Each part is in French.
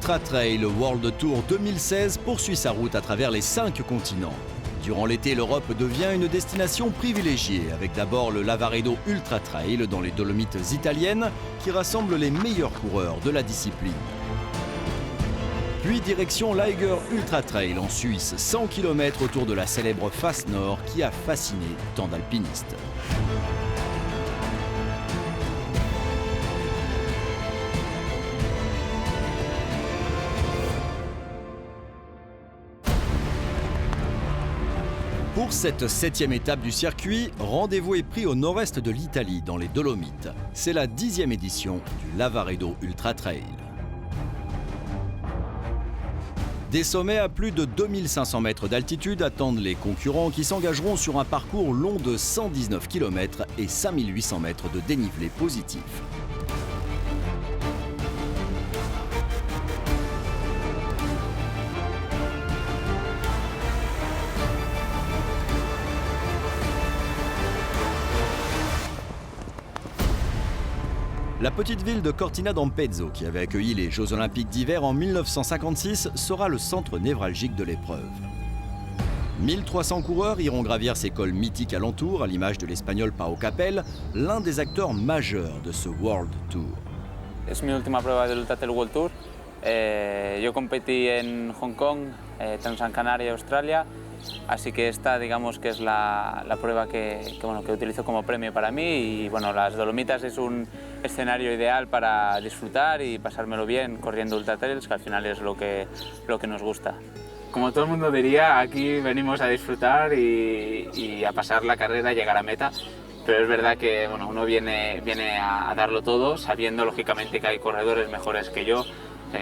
Ultra Trail World Tour 2016 poursuit sa route à travers les 5 continents. Durant l'été, l'Europe devient une destination privilégiée, avec d'abord le Lavaredo Ultra Trail dans les Dolomites italiennes, qui rassemble les meilleurs coureurs de la discipline. Puis direction l'Eiger Ultra Trail en Suisse, 100 km autour de la célèbre face nord qui a fasciné tant d'alpinistes. Pour cette 7e étape du circuit, rendez-vous est pris au nord-est de l'Italie, dans les Dolomites. C'est la 10e édition du Lavaredo Ultra Trail. Des sommets à plus de 2500 mètres d'altitude attendent les concurrents qui s'engageront sur un parcours long de 119 km et 5800 mètres de dénivelé positif. La petite ville de Cortina d'Ampezzo, qui avait accueilli les Jeux Olympiques d'hiver en 1956, sera le centre névralgique de l'épreuve. 1300 coureurs iront gravir ces cols mythiques alentour, à l'image de l'Espagnol Pau Capel, l'un des acteurs majeurs de ce World Tour. Es mi última prueba del Ultra Trail World Tour. Yo competí en Hong Kong, Transgran Canaria y Australia, así que esta, digamos, que es la prueba que utilizo como premio para mí. Y bueno, las Dolomitas es un escenario ideal para disfrutar y pasármelo bien corriendo ultra trails, que al final es lo que nos gusta. Como todo el mundo diría, aquí venimos a disfrutar y a pasar la carrera, a llegar a meta. Pero es verdad que bueno, uno viene a darlo todo, sabiendo lógicamente que hay corredores mejores que yo,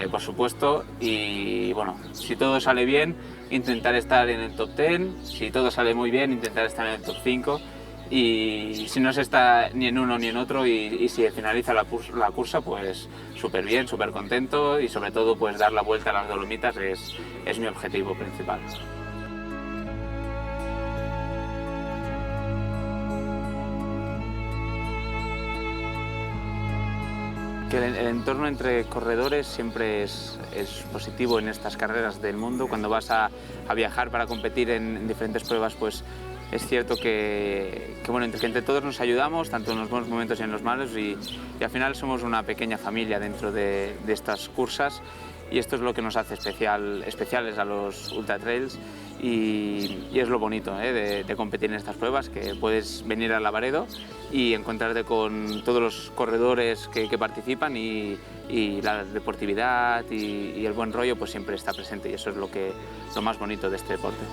por supuesto, y bueno, si todo sale bien, intentar estar en el top 10, si todo sale muy bien, intentar estar en el top 5, y si no se está ni en uno ni en otro, y si finaliza la cursa, pues súper bien, súper contento, y sobre todo pues dar la vuelta a las Dolomitas es mi objetivo principal. El entorno entre corredores siempre es positivo en estas carreras del mundo. Cuando vas a viajar para competir en diferentes pruebas, pues es cierto que entre todos nos ayudamos, tanto en los buenos momentos y en los malos, y al final somos una pequeña familia dentro de estas cursas, y esto es lo que nos hace especiales a los ultra trails, y es lo bonito de competir en estas pruebas, que puedes venir a Lavaredo y encontrarte con todos los corredores que participan, y la deportividad y el buen rollo pues siempre está presente, y eso es lo más bonito de este deporte.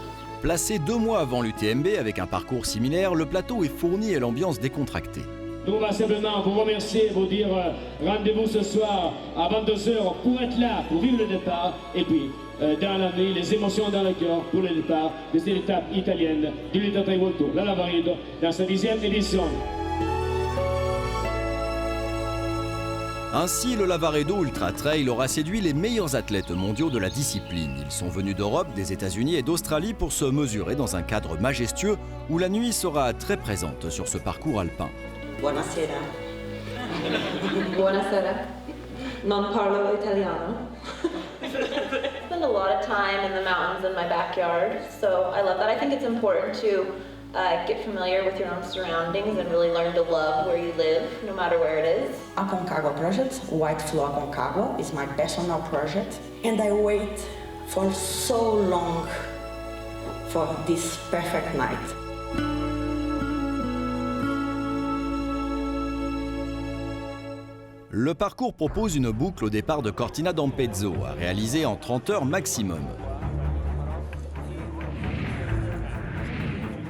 Placé 2 mois avant l'UTMB avec un parcours similaire, le plateau est fourni et l'ambiance décontractée. Nous, on va simplement vous remercier, vous dire rendez-vous ce soir à 22h pour être là, pour vivre le départ, et puis dans la nuit, les émotions dans le cœur pour le départ de cette étape italienne du Ultra Trail World Tour, la Lavaredo, dans sa 10e édition. Ainsi, le Lavaredo Ultra Trail aura séduit les meilleurs athlètes mondiaux de la discipline. Ils sont venus d'Europe, des États-Unis et d'Australie pour se mesurer dans un cadre majestueux où la nuit sera très présente sur ce parcours alpin. Buonasera. Buonasera. Non parlo italiano. Spend a lot of time in the mountains in my backyard, so I love that. I think it's important to get familiar with your own surroundings and really learn to love where you live, no matter where it is. Aconcagua project, White Flow Aconcagua, is my personal project, and I wait for so long for this perfect night. Le parcours propose une boucle au départ de Cortina d'Ampezzo, à réaliser en 30 heures maximum.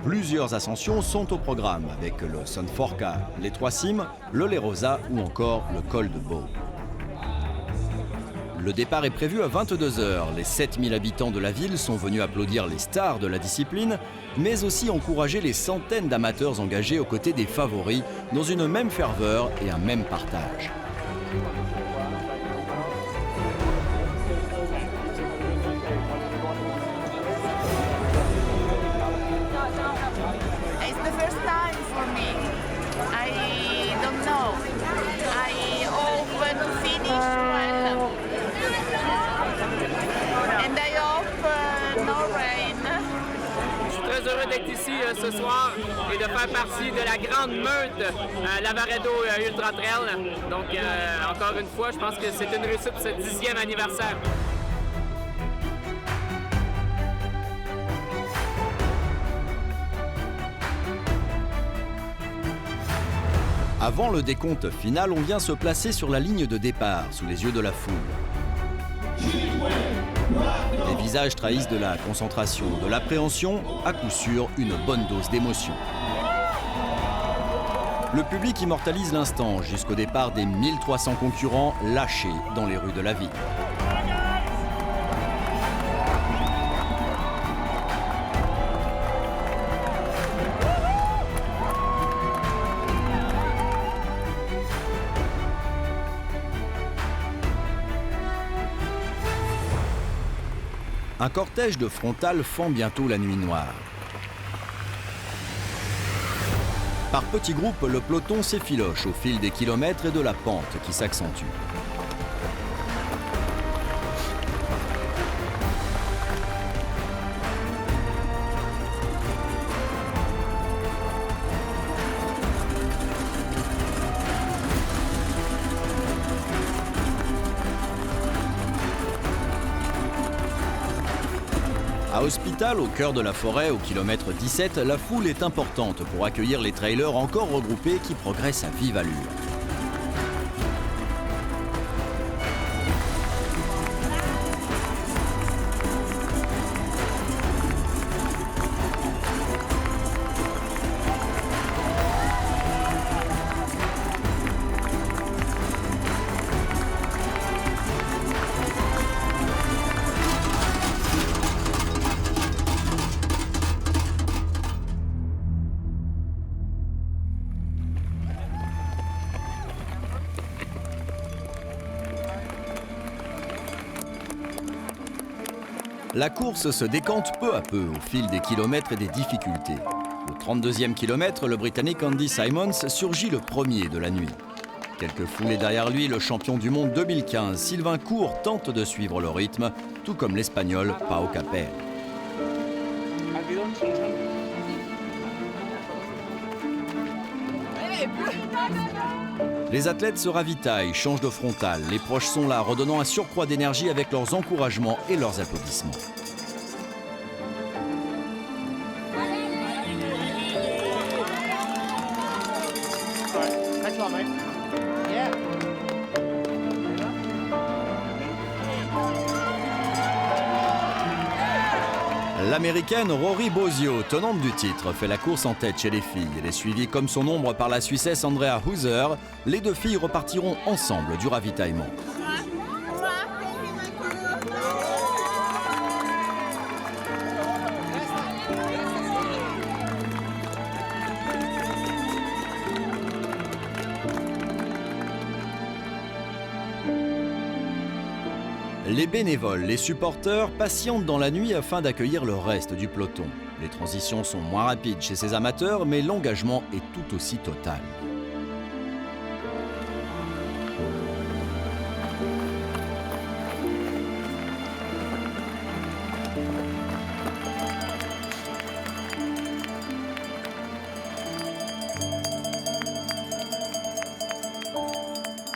Plusieurs ascensions sont au programme, avec le Son Forca, les 3 cimes, le Lerosa ou encore le col de Bau. Le départ est prévu à 22 h. Les 7000 habitants de la ville sont venus applaudir les stars de la discipline, mais aussi encourager les centaines d'amateurs engagés aux côtés des favoris dans une même ferveur et un même partage. It's the first time for me. I don't know. I hope to finish well. d'être ici ce soir et de faire partie de la grande meute Lavaredo Ultra Trail. Donc, encore une fois, je pense que c'est une réussite pour ce 10e anniversaire. Avant le décompte final, on vient se placer sur la ligne de départ, sous les yeux de la foule. Les visages trahissent de la concentration, de l'appréhension, à coup sûr une bonne dose d'émotion. Le public immortalise l'instant jusqu'au départ des 1300 concurrents lâchés dans les rues de la ville. Un cortège de frontales fend bientôt la nuit noire. Par petits groupes, le peloton s'effiloche au fil des kilomètres et de la pente qui s'accentue. À Hospital, au cœur de la forêt, au kilomètre 17, la foule est importante pour accueillir les trailers encore regroupés qui progressent à vive allure. La course se décante peu à peu au fil des kilomètres et des difficultés. Au 32e kilomètre, le Britannique Andy Simons surgit le premier de la nuit. Quelques foulées derrière lui, le champion du monde 2015, Sylvain Court, tente de suivre le rythme, tout comme l'Espagnol Pau Capel. Les athlètes se ravitaillent, changent de frontale. Les proches sont là, redonnant un surcroît d'énergie avec leurs encouragements et leurs applaudissements. L'américaine Rory Bosio, tenante du titre, fait la course en tête chez les filles. Elle est suivie comme son ombre par la Suissesse Andrea Hauser. Les deux filles repartiront ensemble du ravitaillement. Les bénévoles, les supporters patientent dans la nuit afin d'accueillir le reste du peloton. Les transitions sont moins rapides chez ces amateurs, mais l'engagement est tout aussi total.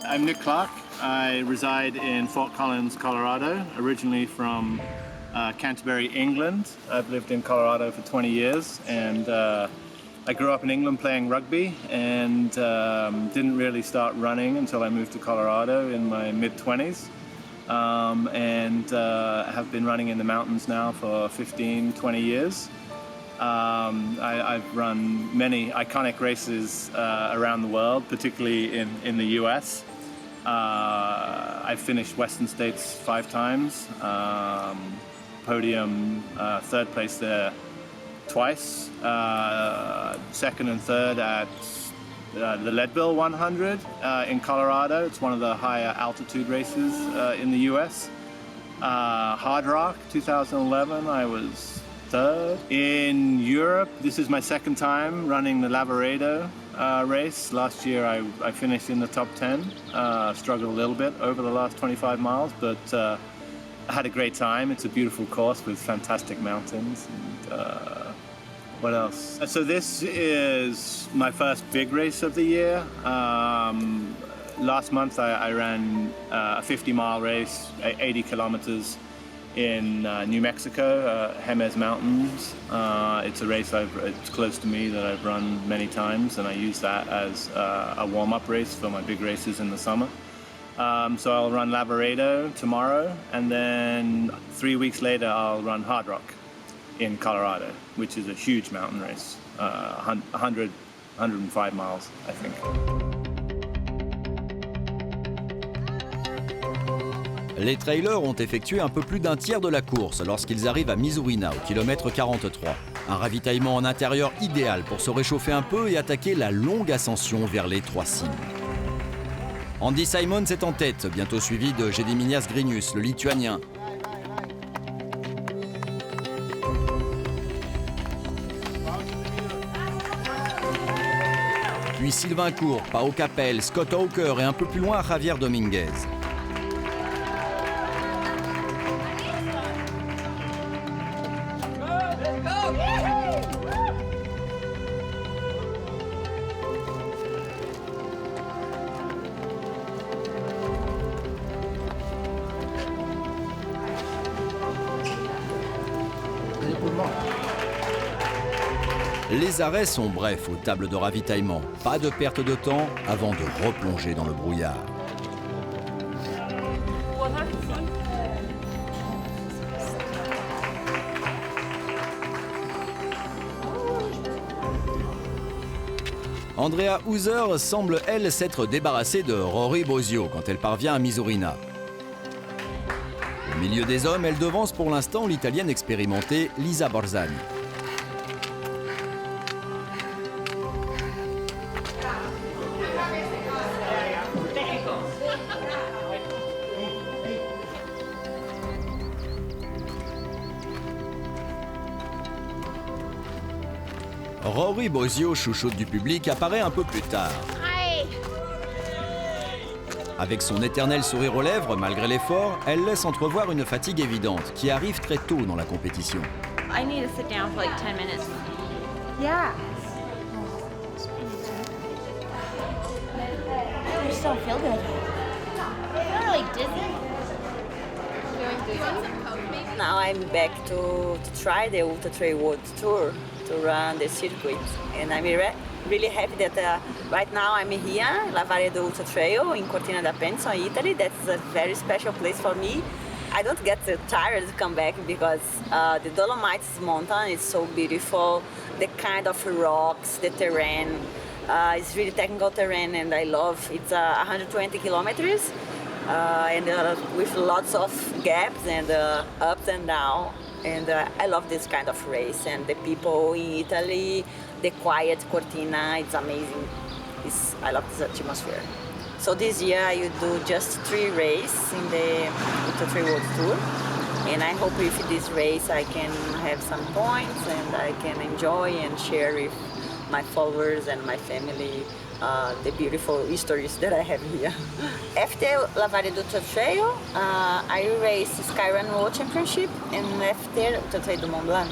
I'm Nick Clark. I reside in Fort Collins, Colorado, originally from Canterbury, England. I've lived in Colorado for 20 years, and I grew up in England playing rugby and didn't really start running until I moved to Colorado in my mid-20s, and have been running in the mountains now for 15, 20 years. I've run many iconic races around the world, particularly in the US. I've finished Western States 5 times, podium, 3rd place there twice, 2nd and 3rd at the Leadville 100 in Colorado. It's one of the higher altitude races in the US. Hard Rock 2011, I was 3rd. In Europe, this is my 2nd time running the Lavaredo race. Last year I finished in the top 10, struggled a little bit over the last 25 miles, but I had a great time. It's a beautiful course with fantastic mountains. And, What else? So this is my first big race of the year. Last month I ran a 50-mile race, 80 kilometers in New Mexico, Jemez Mountains. It's a race it's close to me that I've run many times, and I use that as a warm-up race for my big races in the summer. So I'll run Lavaredo tomorrow, and then 3 weeks later I'll run Hard Rock in Colorado, which is a huge mountain race, 105 miles, I think. Les trailers ont effectué un peu plus d'un tiers de la course lorsqu'ils arrivent à Misurina, au kilomètre 43. Un ravitaillement en intérieur idéal pour se réchauffer un peu et attaquer la longue ascension vers les 3 cimes. Andy Simons est en tête, bientôt suivi de Gediminas Grinius, le Lituanien. Puis Sylvain Court, Pao Capel, Scott Hawker et un peu plus loin Javier Dominguez. Les arrêts sont brefs aux tables de ravitaillement. Pas de perte de temps avant de replonger dans le brouillard. Andrea Hauser semble, elle, s'être débarrassée de Rory Bosio quand elle parvient à Misurina. Au milieu des hommes, elle devance pour l'instant l'Italienne expérimentée Lisa Borzani. Rory Bosio, chouchoute du public, apparaît un peu plus tard. Avec son éternel sourire aux lèvres, malgré l'effort, elle laisse entrevoir une fatigue évidente qui arrive très tôt dans la compétition. I need to sit down for like 10 minutes. Yeah. I just don't feel good. I'm really dizzy. Now I'm back to try the Ultra Trail World Tour, to run the circuit. And I'm really happy that right now I'm here, Lavaredo Ultra Trail in Cortina d'Ampezzo, Italy. That's a very special place for me. I don't get tired to come back because the Dolomites mountain is so beautiful. The kind of rocks, the terrain, it's really technical terrain, and I love. It's 120 kilometers. And with lots of gaps and ups and downs. And I love this kind of race. And the people in Italy, the quiet Cortina, it's amazing. I love this atmosphere. So this year I do just 3 races in the Ultra Trail World Tour. And I hope with this race I can have some points and I can enjoy and share with my followers and my family the beautiful stories that I have here. After Lavaredo Ultra Trail, I race Skyrun World Championship, and after Ultra Trail du Mont Blanc.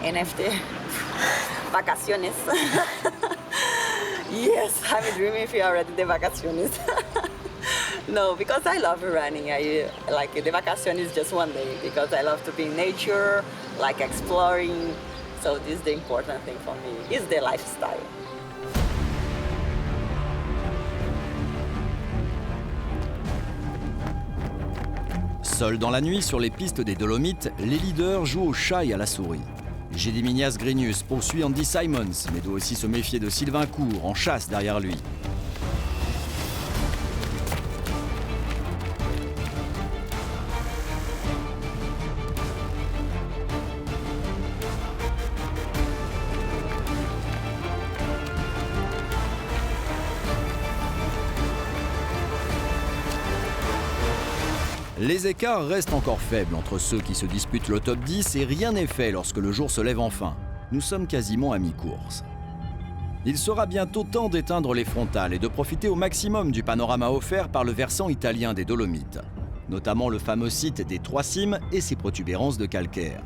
And after vacaciones. Yes, I'm dreaming if you already the vacaciones. No, because I love running. I like the vacation is just one day because I love to be in nature, like exploring. So this is the important thing for me, is the lifestyle. Seuls dans la nuit, sur les pistes des Dolomites, les leaders jouent au chat et à la souris. Gediminas Grinius poursuit Andy Simons, mais doit aussi se méfier de Sylvain Court, en chasse derrière lui. Les écarts restent encore faibles entre ceux qui se disputent le top 10 et rien n'est fait lorsque le jour se lève enfin. Nous sommes quasiment à mi-course. Il sera bientôt temps d'éteindre les frontales et de profiter au maximum du panorama offert par le versant italien des Dolomites, notamment le fameux site des 3 cimes et ses protubérances de calcaire.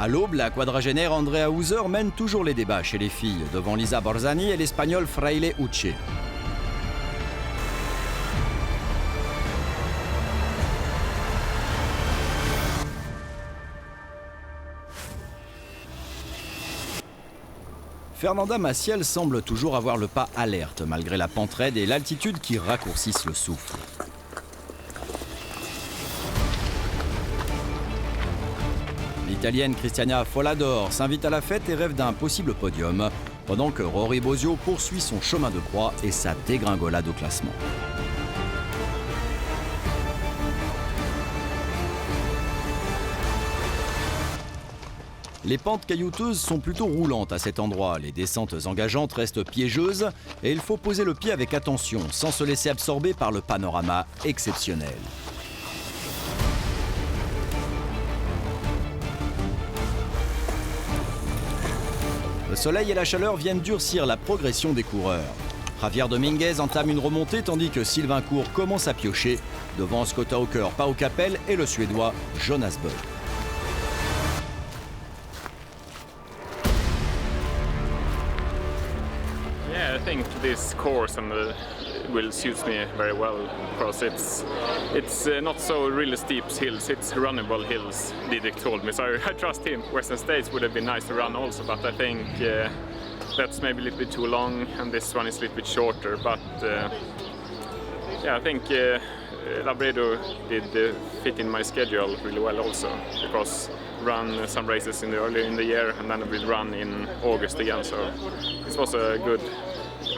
À l'aube, la quadragénaire Andrea Hauser mène toujours les débats chez les filles, devant Lisa Borzani et l'Espagnol Fraile Uche. Fernanda Maciel semble toujours avoir le pas alerte, malgré la pente raide et l'altitude qui raccourcissent le souffle. L'Italienne Cristiana Follador s'invite à la fête et rêve d'un possible podium, pendant que Rory Bosio poursuit son chemin de croix et sa dégringolade au classement. Les pentes caillouteuses sont plutôt roulantes à cet endroit, les descentes engageantes restent piégeuses et il faut poser le pied avec attention, sans se laisser absorber par le panorama exceptionnel. Le soleil et la chaleur viennent durcir la progression des coureurs. Javier Dominguez entame une remontée tandis que Sylvain Court commence à piocher devant Scott Hawker, Pau Capel et le Suédois Jonas Bö. Yeah, I think this course will suit me very well because it's not so really steep hills, it's runnable hills, Didier told me, so I trust him. Western States would have been nice to run also, but I think that's maybe a little bit too long and this one is a little bit shorter, but yeah, I think Lavredo did fit in my schedule really well also, because run some races earlier in the year and then we'll run in August again, so this was a good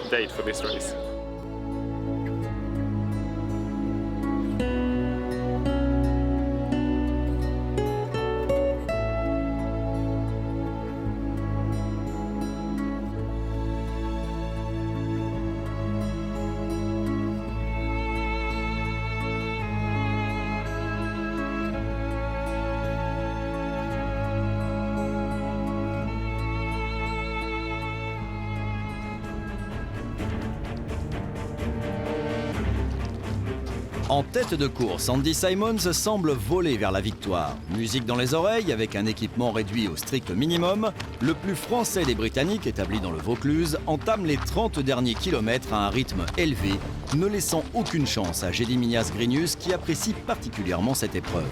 date for this race. En tête de course, Andy Simons semble voler vers la victoire. Musique dans les oreilles, avec un équipement réduit au strict minimum, le plus français des Britanniques, établi dans le Vaucluse, entame les 30 derniers kilomètres à un rythme élevé, ne laissant aucune chance à Gediminas Grinius qui apprécie particulièrement cette épreuve.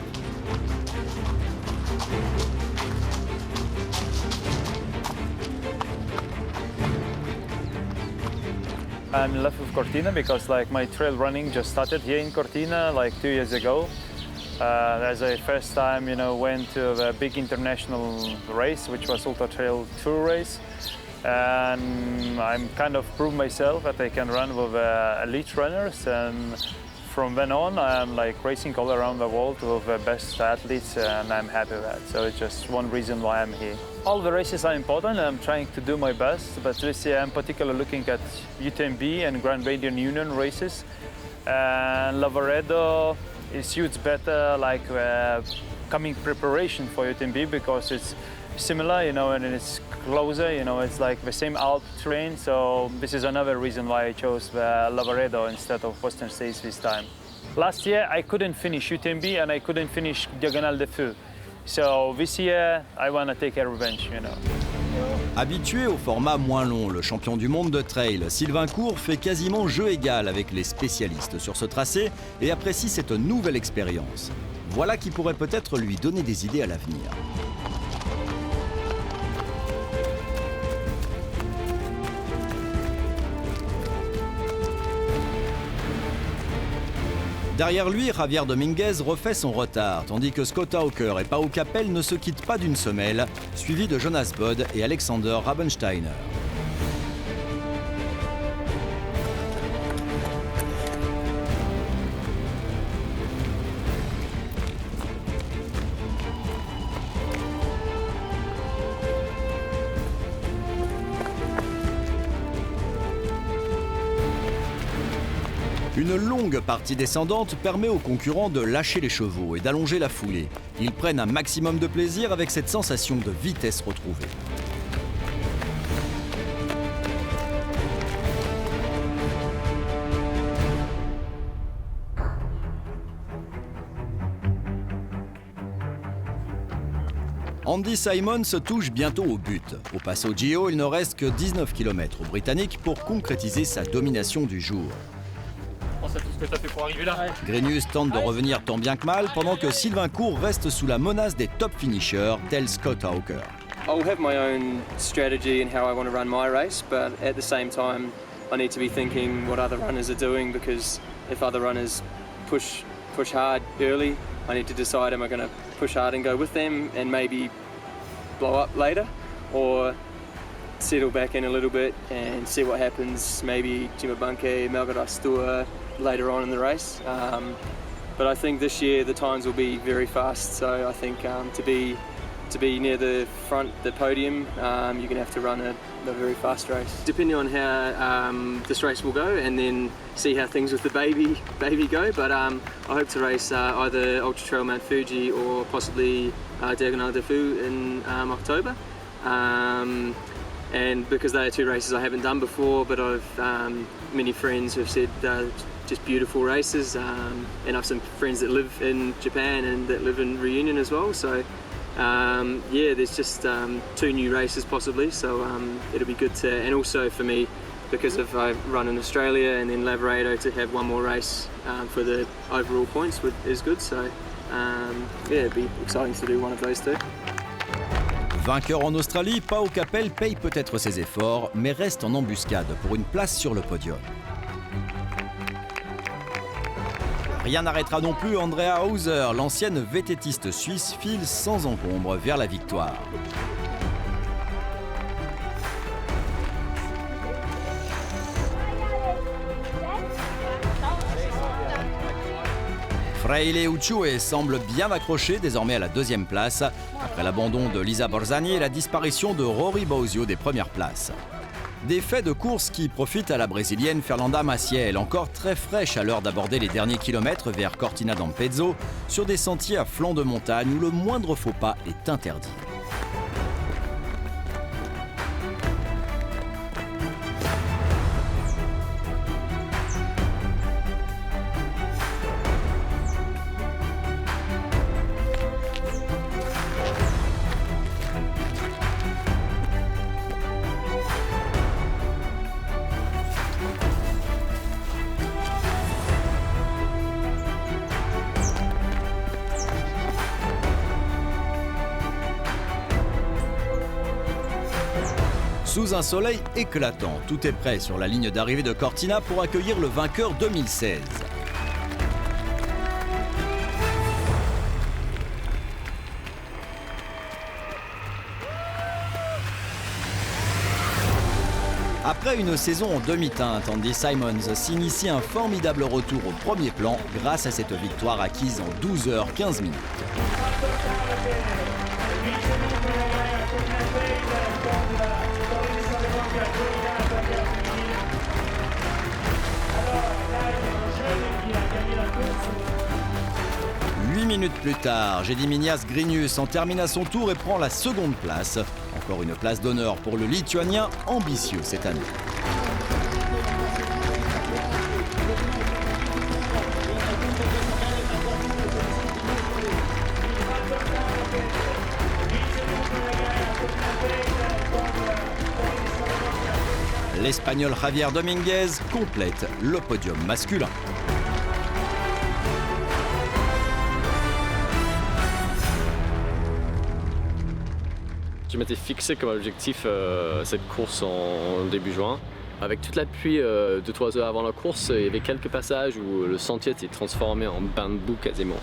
I'm in love with Cortina because my trail running just started here in Cortina 2 years ago. As a first time, went to a big international race, which was Ultra Trail Tour race. And I'm kind of proved myself that I can run with elite runners, and from then on I'm racing all around the world with the best athletes, and I'm happy with that. So it's just one reason why I'm here. All the races are important, I'm trying to do my best, but this year I'm particularly looking at UTMB and Grand Radian Union races. And Lavaredo suits better coming preparation for UTMB because it's similar, and it's closer, it's the same Alp terrain, so this is another reason why I chose Lavaredo instead of Western States this time. Last year I couldn't finish UTMB and I couldn't finish Diagonale de Feu, so this year I want to take a revenge, Habitué au format moins long, le champion du monde de trail, Sylvain Court fait quasiment jeu égal avec les spécialistes sur ce tracé et apprécie cette nouvelle expérience. Voilà qui pourrait peut-être lui donner des idées à l'avenir. Derrière lui, Javier Dominguez refait son retard, tandis que Scott Hawker et Pau Capel ne se quittent pas d'une semelle, suivis de Jonas Bö et Alexander Rabensteiner. Une longue partie descendante permet aux concurrents de lâcher les chevaux et d'allonger la foulée. Ils prennent un maximum de plaisir avec cette sensation de vitesse retrouvée. Andy Simon se touche bientôt au but. Au Passo Gio, il ne reste que 19 km aux Britanniques pour concrétiser sa domination du jour. C'est tout ce que tu as fait pour arriver là. Grenius tente de revenir tant bien que mal, pendant que Sylvain Court reste sous la menace des top finishers, tels Scott Hawker. I'll have my own strategy in how I want to run my race, but at the same time, I need to be thinking what other runners are doing, because if other runners push hard early, I need to decide, am I going to push hard and go with them and maybe blow up later, or settle back in a little bit and see what happens, maybe Chimabanke, Malgarastua later on in the race. But I think this year the times will be very fast, so I think to be near the front, the podium, you're going to have to run a very fast race. Depending on how this race will go, and then see how things with the baby go. But I hope to race either Ultra Trail Mount Fuji or possibly Diagonale des Fous in October. And because they are two races I haven't done before, but I've many friends who have said just beautiful races, and I've some friends that live in Japan and that live in Reunion as well. So. Yeah, there's just two new races possibly, so it'll be good to, and also for me, because of I run in Australia and then Lavaredo, to have one more race for the overall points is good, so yeah, it'd be exciting to do one of those two. Vainqueur en Australie, Pau Capel paye peut-être ses efforts, mais reste en embuscade pour une place sur le podium. Rien n'arrêtera non plus Andrea Hauser, l'ancienne vététiste suisse file sans encombre vers la victoire. Freile Ucciue semble bien accroché désormais à la deuxième place, après l'abandon de Lisa Borzani et la disparition de Rory Bausio des premières places. Des faits de course qui profitent à la brésilienne Fernanda Maciel, encore très fraîche à l'heure d'aborder les derniers kilomètres vers Cortina d'Ampezzo, sur des sentiers à flanc de montagne où le moindre faux pas est interdit. Sous un soleil éclatant, tout est prêt sur la ligne d'arrivée de Cortina pour accueillir le vainqueur 2016. Après une saison en demi-teinte, Andy Simons s'initie un formidable retour au premier plan grâce à cette victoire acquise en 12h15 minutes. Huit minutes plus tard, Gediminas Grinius en termine à son tour et prend la seconde place. Encore une place d'honneur pour le Lituanien, ambitieux cette année. L'Espagnol Javier Dominguez complète le podium masculin. Je m'étais fixé comme objectif cette course en début juin. Avec toute la pluie 2-3 heures avant la course, il y avait quelques passages où le sentier s'est transformé en bain de boue quasiment.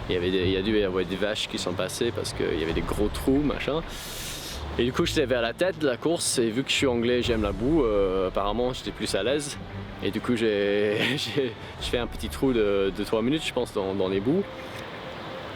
Il y a dû y avoir des vaches qui sont passées parce qu'il y avait des gros trous, machin. Et du coup, j'étais vers la tête de la course et vu que je suis anglais, j'aime la boue, apparemment j'étais plus à l'aise. Et du coup, j'ai fait un petit trou de 3 minutes, je pense, dans les boues.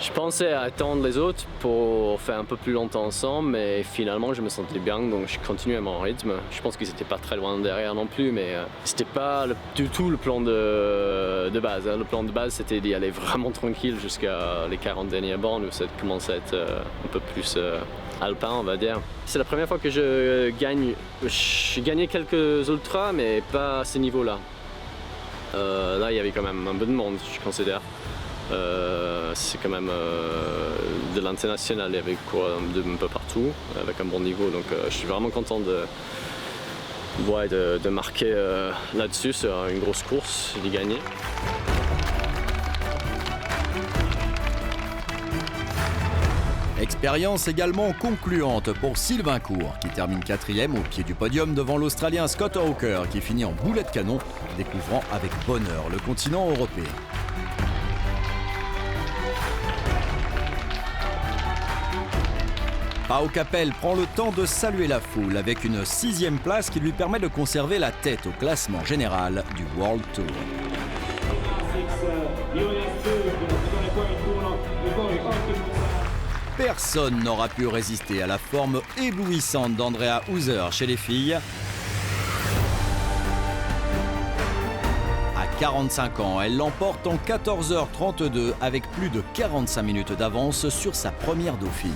Je pensais attendre les autres pour faire un peu plus longtemps ensemble, mais finalement je me sentais bien, donc je continuais à mon rythme. Je pense qu'ils n'étaient pas très loin derrière non plus, mais c'était pas du tout le plan de base. Le plan de base, c'était d'y aller vraiment tranquille jusqu'à les 40 dernières bornes où ça commençait à être un peu plus alpin, on va dire. C'est la première fois que je gagne. J'ai gagné quelques ultras, mais pas à ce niveau-là. Là, il y avait quand même un peu de monde, je considère. C'est quand même de l'international, il y avait des coureurs un peu partout avec un bon niveau, donc je suis vraiment content de marquer là-dessus sur une grosse course, d'y gagner. Expérience également concluante pour Sylvain Court, qui termine 4e au pied du podium devant l'Australien Scott Hawker, qui finit en boulet de canon, découvrant avec bonheur le continent européen. Pau Capell prend le temps de saluer la foule avec une 6e place qui lui permet de conserver la tête au classement général du World Tour. Personne n'aura pu résister à la forme éblouissante d'Andrea Hauser chez les filles. À 45 ans, elle l'emporte en 14h32 avec plus de 45 minutes d'avance sur sa première dauphine.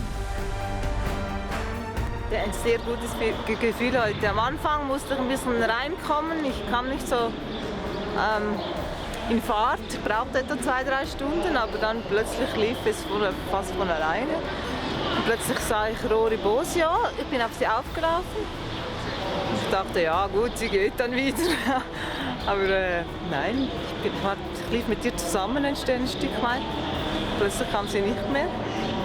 Ein sehr gutes Gefühl heute. Am Anfang musste ich ein bisschen reinkommen. Ich kam nicht so in Fahrt, brauchte etwa 2-3 Stunden, aber dann plötzlich lief es fast von alleine. Und plötzlich sah ich Rory Bosio, ich bin auf sie aufgelaufen. Ich dachte, ja gut, sie geht dann wieder. Aber nein, ich lief mit ihr zusammen ein Stück weit. Plötzlich kam sie nicht mehr.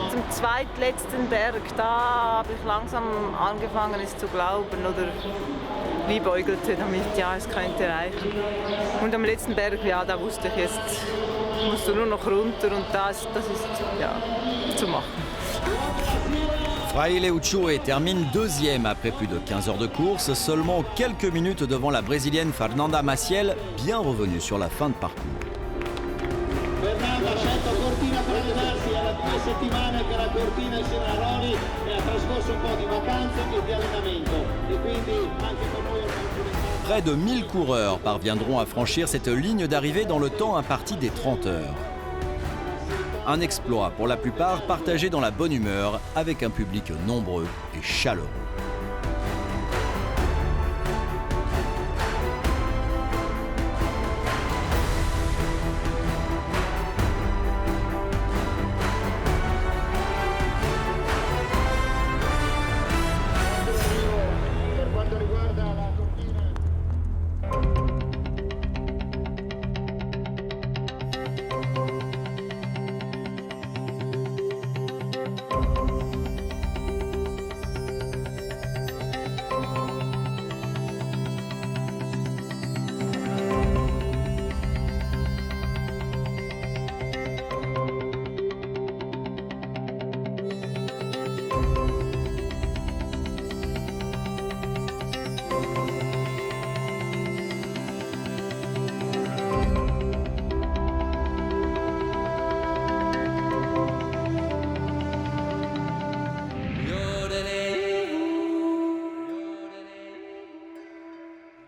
Zum zweitletzten Berg, da habe ich langsam angefangen, es zu glauben oder liebäugelte damit, ja, es könnte reichen. Und am letzten Berg, ja, da wusste ich, jetzt musst du nur noch runter und das ist ja, zu machen. Fraile Uchoe termine 2e après plus de 15 heures de course, seulement quelques minutes devant la Brésilienne Fernanda Maciel, bien revenue sur la fin de parcours. Fernanda ha scelto Cortina per allenarsi, era 2 settimane che era Cortina insieme a Rory e ha trascorso un po' di vacanze e di allenamento e quindi anche per noi è un'opportunità. Près de 1000 coureurs parviendront à franchir cette ligne d'arrivée dans le temps imparti des 30 heures. Un exploit pour la plupart partagé dans la bonne humeur avec un public nombreux et chaleureux.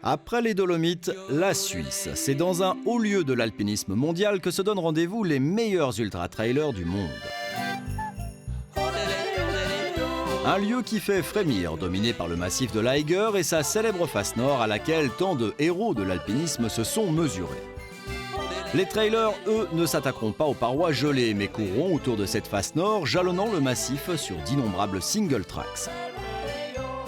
Après les Dolomites, la Suisse. C'est dans un haut lieu de l'alpinisme mondial que se donnent rendez-vous les meilleurs ultra-trailers du monde. Un lieu qui fait frémir, dominé par le massif de l'Eiger et sa célèbre face nord à laquelle tant de héros de l'alpinisme se sont mesurés. Les trailers, eux, ne s'attaqueront pas aux parois gelées, mais courront autour de cette face nord, jalonnant le massif sur d'innombrables single tracks.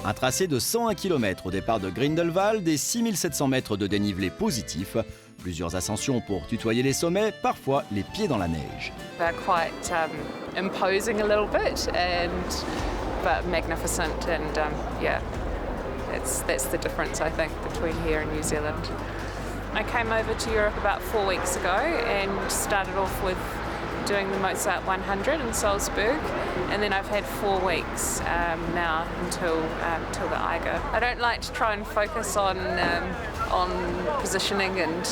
Un tracé de 101 km au départ de Grindelwald et 6700 mètres de dénivelé positif. Plusieurs ascensions pour tutoyer les sommets, parfois les pieds dans la neige. They're quite imposing a little bit, but magnificent, and yeah, that's the difference I think between here and New Zealand. I came over to Europe about 4 weeks ago and started off with doing the Mozart 100 in Salzburg, and then I've had 4 weeks now until the Eiger. I don't like to try and focus on positioning and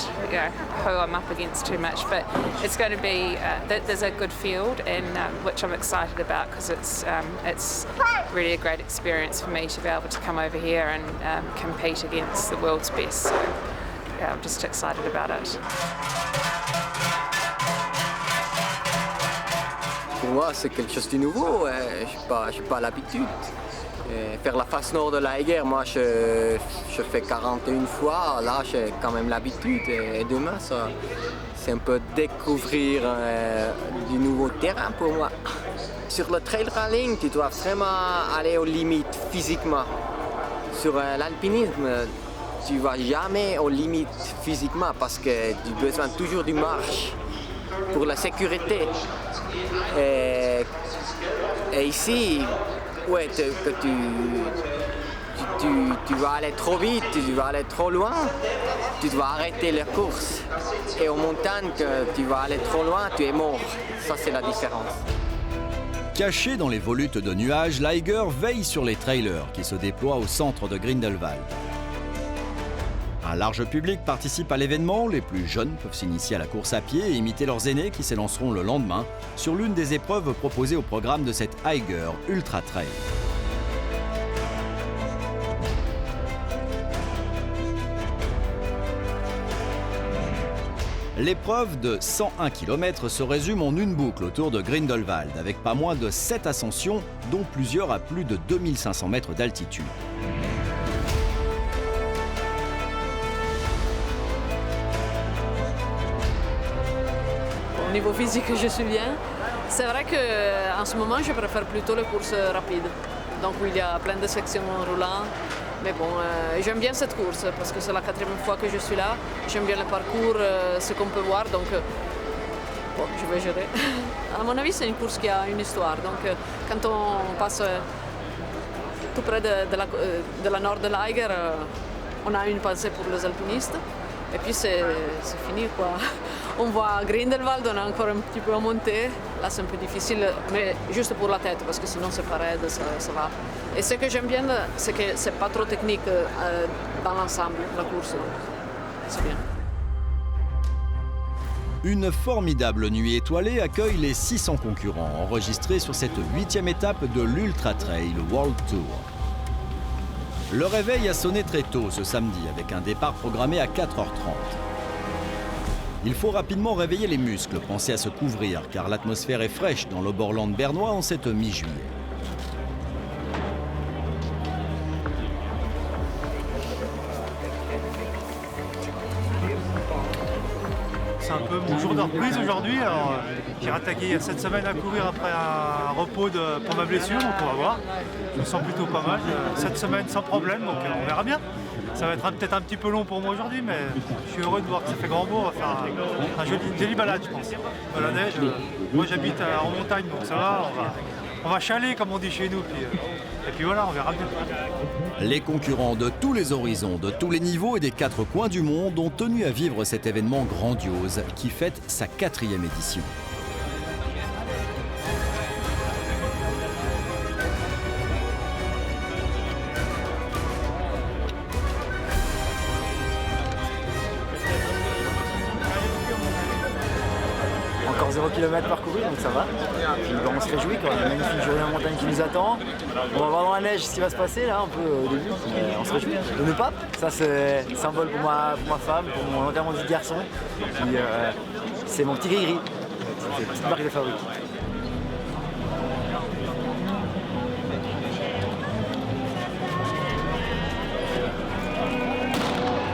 who I'm up against too much, but it's going to be there's a good field, and which I'm excited about because it's really a great experience for me to be able to come over here and compete against the world's best. So yeah, I'm just excited about it. Pour moi, c'est quelque chose de nouveau. Je n'ai pas l'habitude. faire la face nord de l'Eiger, moi je fais 41 fois, là j'ai quand même l'habitude et demain c'est un peu découvrir du nouveau terrain pour moi. Sur le trail running, tu dois vraiment aller aux limites physiquement. Sur l'alpinisme, tu ne vas jamais aux limites physiquement parce que tu as besoin toujours de marche pour la sécurité. Et ici, ouais, tu vas aller trop vite, tu vas aller trop loin, tu dois arrêter la course. Et aux montagnes, que tu vas aller trop loin, tu es mort. Ça, c'est la différence. Caché dans les volutes de nuages, l'Eiger veille sur les trailers qui se déploient au centre de Grindelwald. Un large public participe à l'événement, les plus jeunes peuvent s'initier à la course à pied et imiter leurs aînés qui s'élanceront le lendemain sur l'une des épreuves proposées au programme de cette Eiger Ultra Trail. L'épreuve de 101 km se résume en une boucle autour de Grindelwald, avec pas moins de 7 ascensions, dont plusieurs à plus de 2500 mètres d'altitude. Au niveau physique, je suis bien. C'est vrai qu'en ce moment, je préfère plutôt les courses rapides, donc où il y a plein de sections roulantes. Mais bon, j'aime bien cette course parce que c'est la 4e fois que je suis là. J'aime bien le parcours, ce qu'on peut voir, donc bon, je vais gérer. À mon avis, c'est une course qui a une histoire. Donc quand on passe tout près de la nord de l'Eiger, on a une pensée pour les alpinistes. Et puis c'est fini, quoi. On voit Grindelwald, on est encore un petit peu à monter. Là, c'est un peu difficile, mais juste pour la tête, parce que sinon c'est pareil, ça va. Et ce que j'aime bien, c'est que c'est pas trop technique dans l'ensemble, la course. C'est bien. Une formidable nuit étoilée accueille les 600 concurrents enregistrés sur cette 8e étape de l'Ultra Trail World Tour. Le réveil a sonné très tôt ce samedi avec un départ programmé à 4h30. Il faut rapidement réveiller les muscles, penser à se couvrir car l'atmosphère est fraîche dans l'Oberland bernois en cette mi-juillet. C'est un peu mon jour de reprise aujourd'hui. Alors, j'ai rattaqué il y a 7 semaines à courir après un repos pour ma blessure, donc on va voir. Je me sens plutôt pas mal. 7 semaines sans problème, donc on verra bien. Ça va être peut-être un petit peu long pour moi aujourd'hui, mais je suis heureux de voir que ça fait grand beau. On va faire une jolie balade, je pense. Dans la neige, moi j'habite en montagne, donc ça va. On va chaler, comme on dit chez nous. Et puis voilà, on verra bien. Les concurrents de tous les horizons, de tous les niveaux et des 4 coins du monde ont tenu à vivre cet événement grandiose qui fête sa 4e édition. Encore 0 km parcouru, donc ça va. Puis, on se réjouit quand il y a une magnifique journée en montagne qui nous attend. On va voir dans la neige ce qui va se passer là un peu au début. On se réjouit. Le nœud pape, ça c'est symbole pour ma femme, pour mon enterrement de vie de garçon. Puis c'est mon petit gris-gris. C'est une petite marque de fabrique.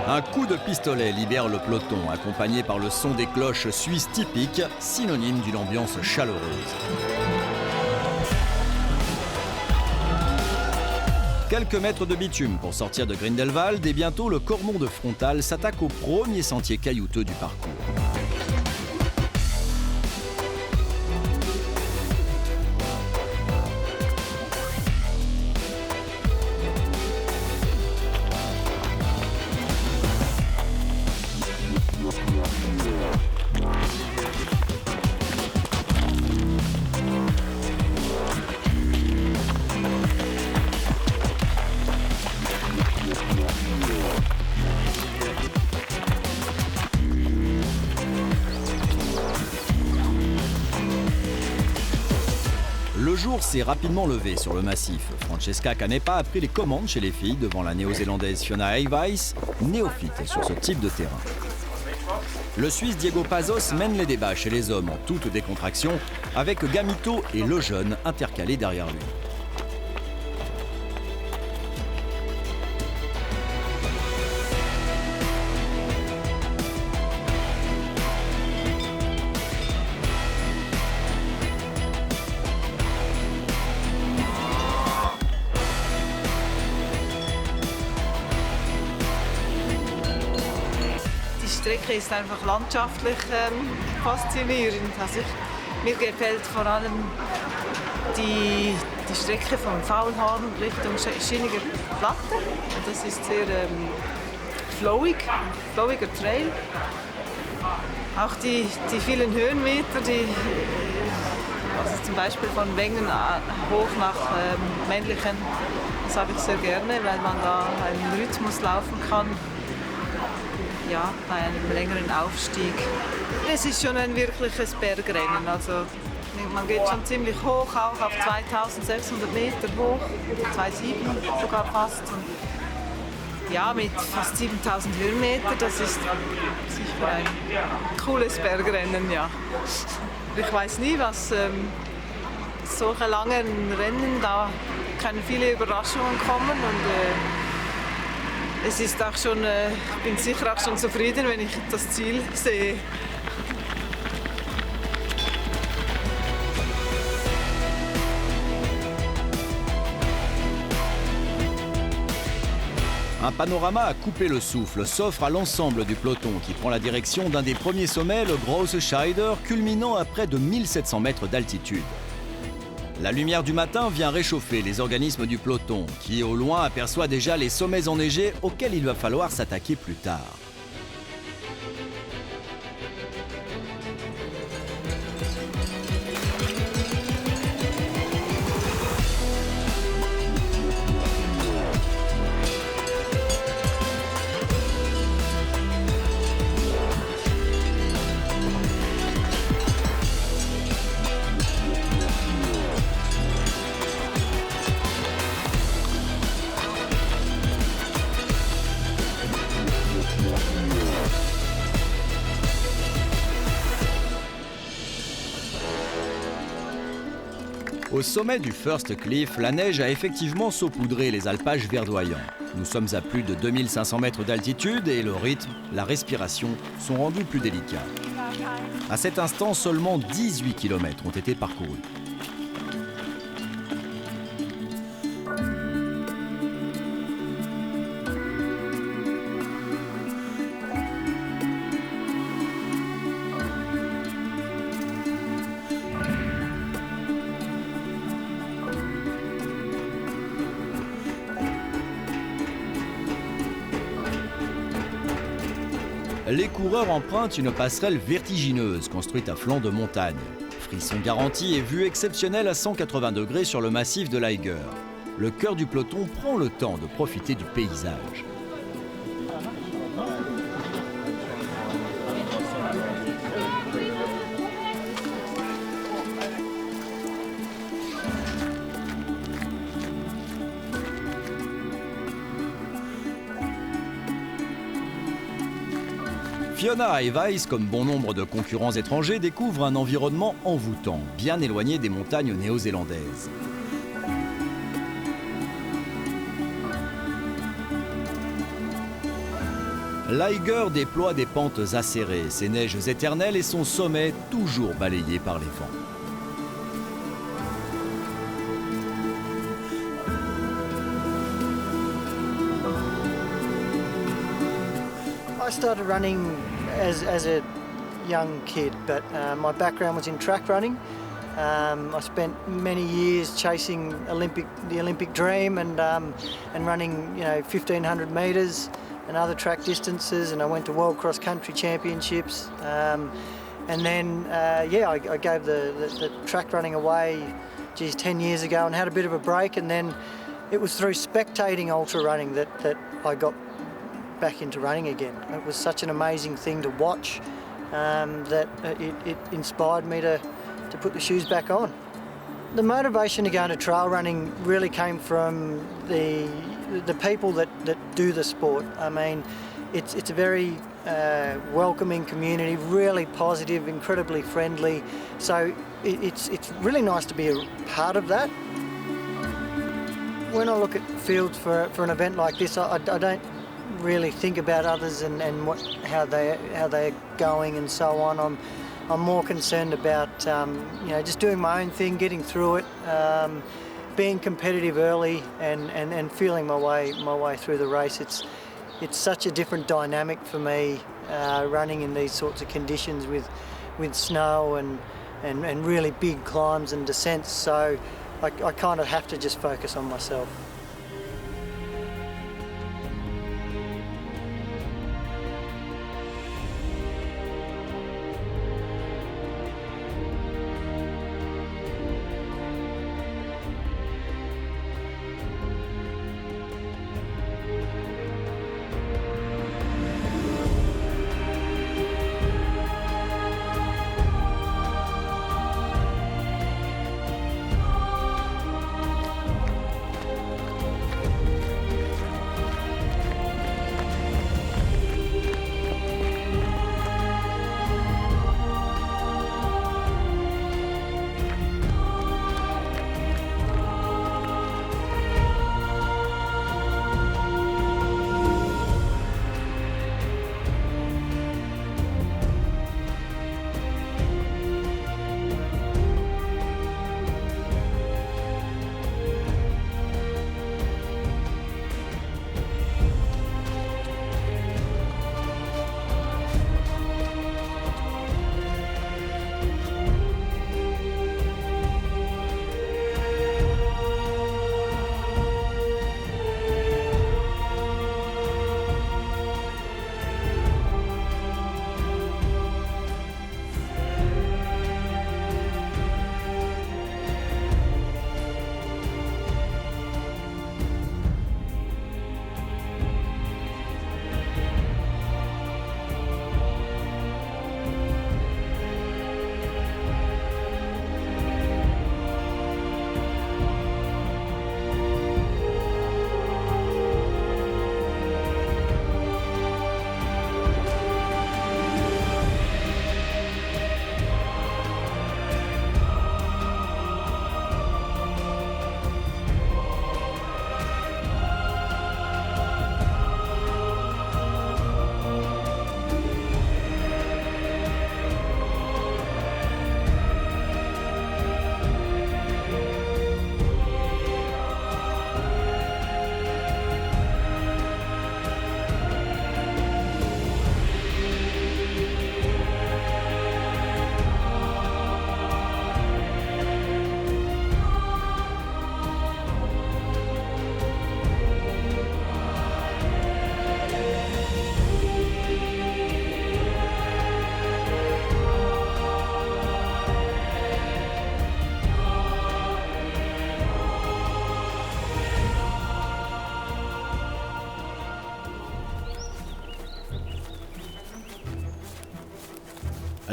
Un coup de pistolet libère le peloton, accompagné par le son des cloches suisses typiques, synonyme d'une ambiance chaleureuse. Quelques mètres de bitume pour sortir de Grindelwald et bientôt le cordon de Frontal s'attaque au premier sentier caillouteux du parcours. Le jour s'est rapidement levé sur le massif. Francesca Canepa a pris les commandes chez les filles devant la néo-zélandaise Fiona Haywijs, néophyte sur ce type de terrain. Le Suisse Diego Pazos mène les débats chez les hommes en toute décontraction, avec Gamito et Lejeune intercalés derrière lui. Strecke ist einfach landschaftlich faszinierend. Also mir gefällt vor allem die Strecke von Faulhagen Richtung Schilliger Platte. Und das ist sehr flowiger Trail. Auch die vielen Höhenmeter, also zum Beispiel von Wengen hoch nach Männlichen, das habe ich sehr gerne, weil man da einen Rhythmus laufen kann. Ja, bei einem längeren Aufstieg. Es ist schon ein wirkliches Bergrennen. Also man geht schon ziemlich hoch, auch auf 2600 Meter hoch, 2,7 sogar fast. Und ja, mit fast 7000 Höhenmeter, das ist sicher ein cooles Bergrennen, ja. Ich weiß nie, was solche langen Rennen, da können viele Überraschungen kommen und es ist auch schon, ich bin sicher auch schon zufrieden, wenn ich das Ziel sehe. Un panorama à couper le souffle s'offre à l'ensemble du peloton qui prend la direction d'un des premiers sommets, le Große Scheider, culminant à près de 1700 mètres d'altitude. La lumière du matin vient réchauffer les organismes du peloton qui, au loin, aperçoit déjà les sommets enneigés auxquels il va falloir s'attaquer plus tard. Au sommet du First Cliff, la neige a effectivement saupoudré les alpages verdoyants. Nous sommes à plus de 2500 mètres d'altitude et le rythme, la respiration sont rendus plus délicats. À cet instant, seulement 18 km ont été parcourus. Les coureurs empruntent une passerelle vertigineuse construite à flanc de montagne. Frisson garanti et vue exceptionnelle à 180 degrés sur le massif de l'Eiger. Le cœur du peloton prend le temps de profiter du paysage. Fiona et Weiss, comme bon nombre de concurrents étrangers, découvrent un environnement envoûtant, bien éloigné des montagnes néo-zélandaises. L'Eiger déploie des pentes acérées, ses neiges éternelles et son sommet toujours balayé par les vents. I started running as a young kid, but my background was in track running. I spent many years chasing the Olympic dream and running, 1,500 metres and other track distances, and I went to World Cross Country Championships. And then, I gave the track running away, 10 years ago, and had a bit of a break. And then it was through spectating ultra running that I got back into running again. It was such an amazing thing to watch that it inspired me to put the shoes back on. The motivation to go into trail running really came from the people that do the sport. I mean, it's a very welcoming community, really positive, incredibly friendly. So it's really nice to be a part of that. When I look at fields for an event like this, I don't really think about others and how they're going and so on. I'm more concerned about just doing my own thing, getting through it, being competitive early, and feeling my way through the race. It's such a different dynamic for me running in these sorts of conditions with snow and really big climbs and descents, so I kind of have to just focus on myself.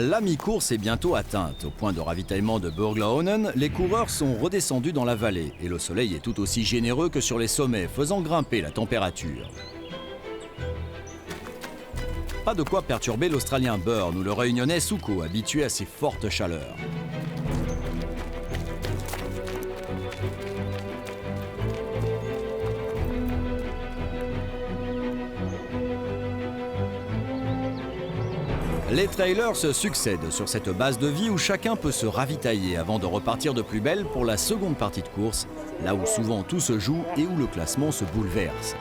La mi-course est bientôt atteinte. Au point de ravitaillement de Burglaonen, les coureurs sont redescendus dans la vallée et le soleil est tout aussi généreux que sur les sommets, faisant grimper la température. Pas de quoi perturber l'Australien Burn ou le Réunionnais Souko, habitué à ces fortes chaleurs. Les trailers se succèdent sur cette base de vie où chacun peut se ravitailler avant de repartir de plus belle pour la seconde partie de course, là où souvent tout se joue et où le classement se bouleverse.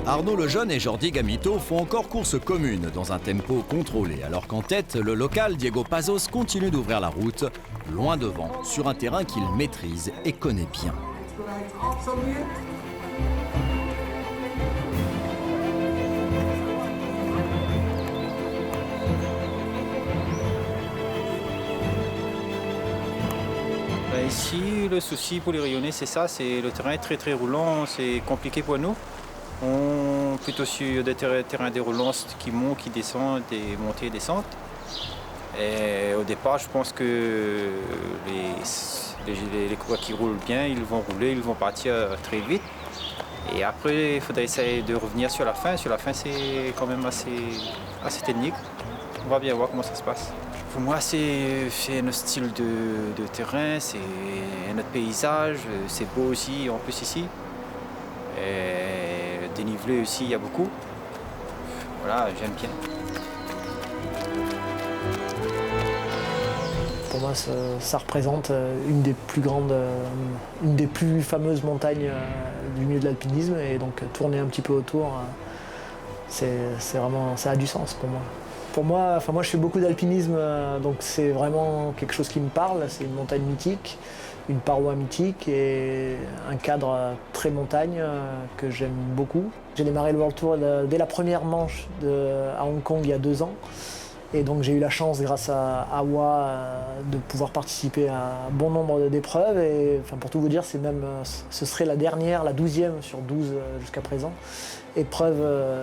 Arnaud Lejeune et Jordi Gamito font encore course commune dans un tempo contrôlé, alors qu'en tête, le local Diego Pazos continue d'ouvrir la route, loin devant, sur un terrain qu'il maîtrise et connaît bien. Ici, le souci pour les Réunionnais, c'est ça, c'est le terrain est très roulant, c'est compliqué pour nous. On plutôt sur des terrains déroulants qui montent, qui descendent, des montées et descentes. Et au départ, je pense que les coureurs qui roulent bien, ils vont rouler, ils vont partir très vite. Et après, il faudrait essayer de revenir sur la fin. Sur la fin, c'est quand même assez technique. On va bien voir comment ça se passe. Il Pour moi, c'est notre style de terrain, c'est notre paysage, c'est beau aussi en plus ici. Et le dénivelé aussi, il y a beaucoup. Voilà, j'aime bien. Pour moi, ça représente une des plus grandes, une des plus fameuses montagnes du milieu de l'alpinisme. Et donc tourner un petit peu autour, c'est vraiment, ça a du sens pour moi. Pour moi, moi je fais beaucoup d'alpinisme, donc c'est vraiment quelque chose qui me parle. C'est une montagne mythique, une paroi mythique et un cadre très montagne que j'aime beaucoup. J'ai démarré le World Tour dès la première manche à Hong Kong il y a 2 ans. Et donc j'ai eu la chance, grâce à AWA, de pouvoir participer à un bon nombre d'épreuves. Et pour tout vous dire, ce serait la 12e sur 12 jusqu'à présent, épreuve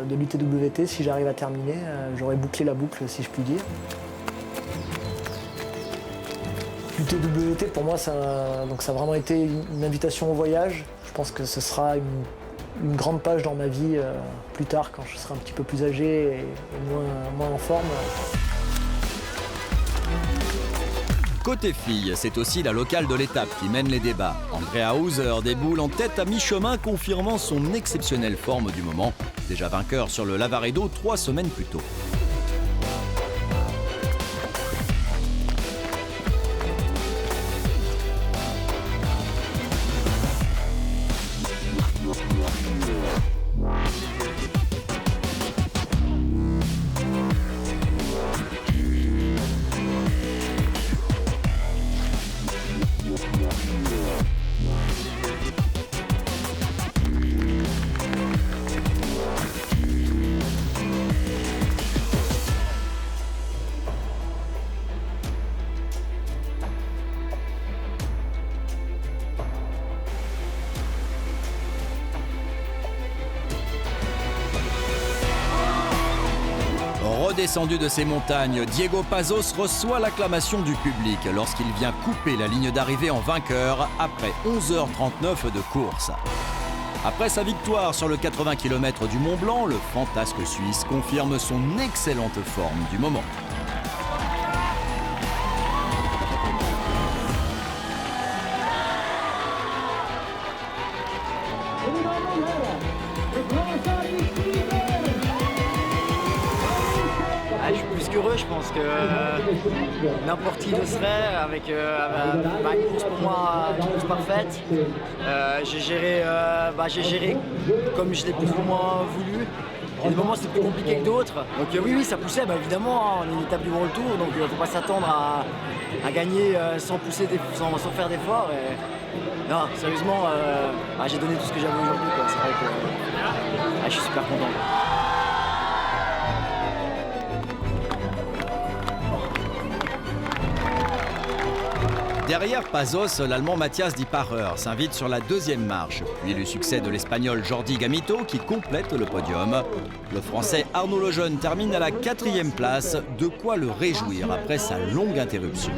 de l'UTWT. Si j'arrive à terminer, j'aurai bouclé la boucle, si je puis dire. L'UTWT, pour moi, ça a vraiment été une invitation au voyage. Je pense que ce sera une grande page dans ma vie plus tard, quand je serai un petit peu plus âgé et moins en forme. Côté filles, c'est aussi la locale de l'étape qui mène les débats. Andrea Hauser déboule en tête à mi-chemin, confirmant son exceptionnelle forme du moment. Déjà vainqueur sur le Lavaredo 3 semaines plus tôt. Redescendu de ces montagnes, Diego Pazos reçoit l'acclamation du public lorsqu'il vient couper la ligne d'arrivée en vainqueur après 11h39 de course. Après sa victoire sur le 80 km du Mont Blanc, le fantasque suisse confirme son excellente forme du moment. Je suis plus qu'heureux, je pense que n'importe qui le serait, avec une course pour moi, une course parfaite. J'ai géré comme je l'ai plus ou moins voulu. Il y a des moments c'était plus compliqué que d'autres. Donc oui, ça poussait, évidemment, on est une étape du World Tour, donc il ne faut pas s'attendre à gagner sans faire d'efforts. Non, sérieusement, j'ai donné tout ce que j'avais aujourd'hui. C'est vrai que je suis super content. Derrière Pazos, l'Allemand Matthias Diepacher s'invite sur la 2e marche, puis le succès de l'Espagnol Jordi Gamito qui complète le podium. Le Français Arnaud Lejeune termine à la 4e place, de quoi le réjouir après sa longue interruption.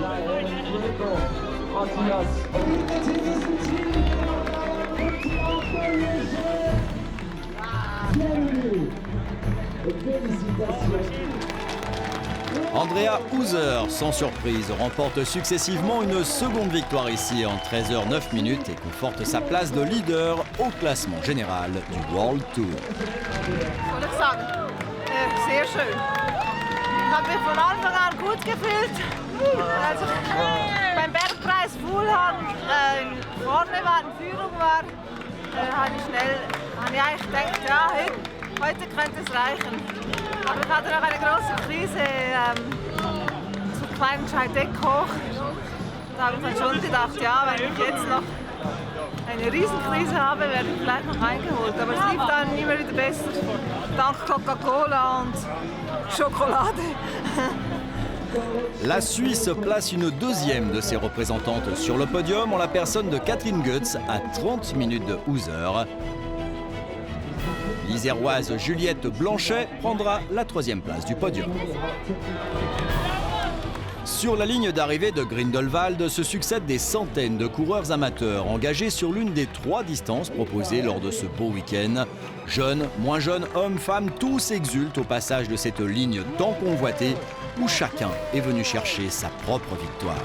Andrea Hauser, sans surprise, remporte successivement une seconde victoire ici en 13h09 minutes et conforte sa place de leader au classement général du World Tour. Soll ich sagen? Sehr schön. Ich habe mich von Anfang an gut gefühlt. Also, beim Bergpreis Fulham vorne war, in Führung war, habe ich eigentlich gedacht, ja, heute könnte es reichen. Aber ich hatte noch eine große Krise zum kleinen Scheidegg hoch. Da habe ich dann schon gedacht, ja, wenn ich jetzt noch eine Riesenkrise habe, werde ich vielleicht noch eingeholt. Aber es lief dann immer wieder besser. Dank Coca-Cola und Schokolade. La Suisse place une 2e de ses représentantes sur le podium en la personne de Catherine Goetz à 30 minutes de Hauser. L'Iséroise Juliette Blanchet prendra la 3e place du podium. Sur la ligne d'arrivée de Grindelwald se succèdent des centaines de coureurs amateurs engagés sur l'une des 3 distances proposées lors de ce beau week-end. Jeunes, moins jeunes, hommes, femmes, tous exultent au passage de cette ligne tant convoitée. où chacun est venu chercher sa propre victoire.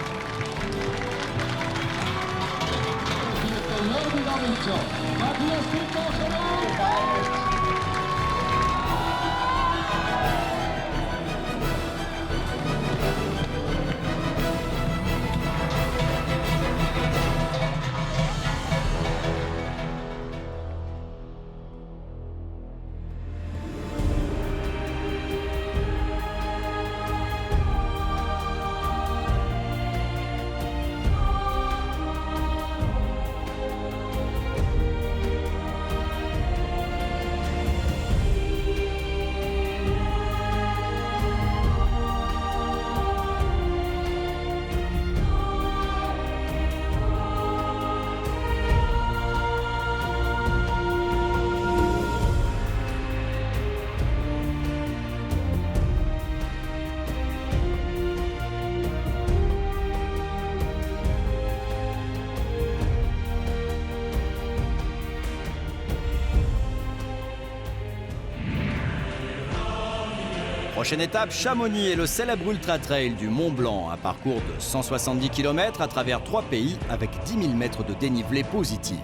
Prochaine étape, Chamonix et le célèbre Ultra Trail du Mont Blanc, un parcours de 170 km à travers 3 pays avec 10 000 mètres de dénivelé positif.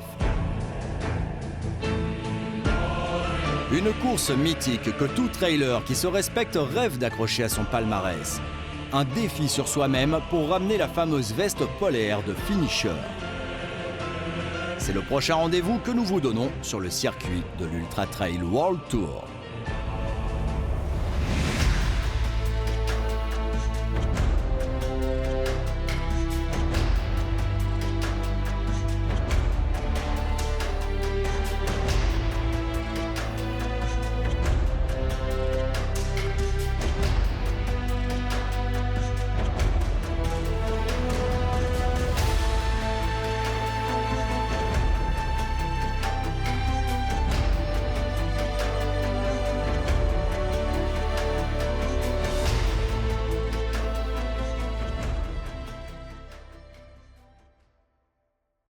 Une course mythique que tout trailer qui se respecte rêve d'accrocher à son palmarès. Un défi sur soi-même pour ramener la fameuse veste polaire de finisher. C'est le prochain rendez-vous que nous vous donnons sur le circuit de l'Ultra Trail World Tour.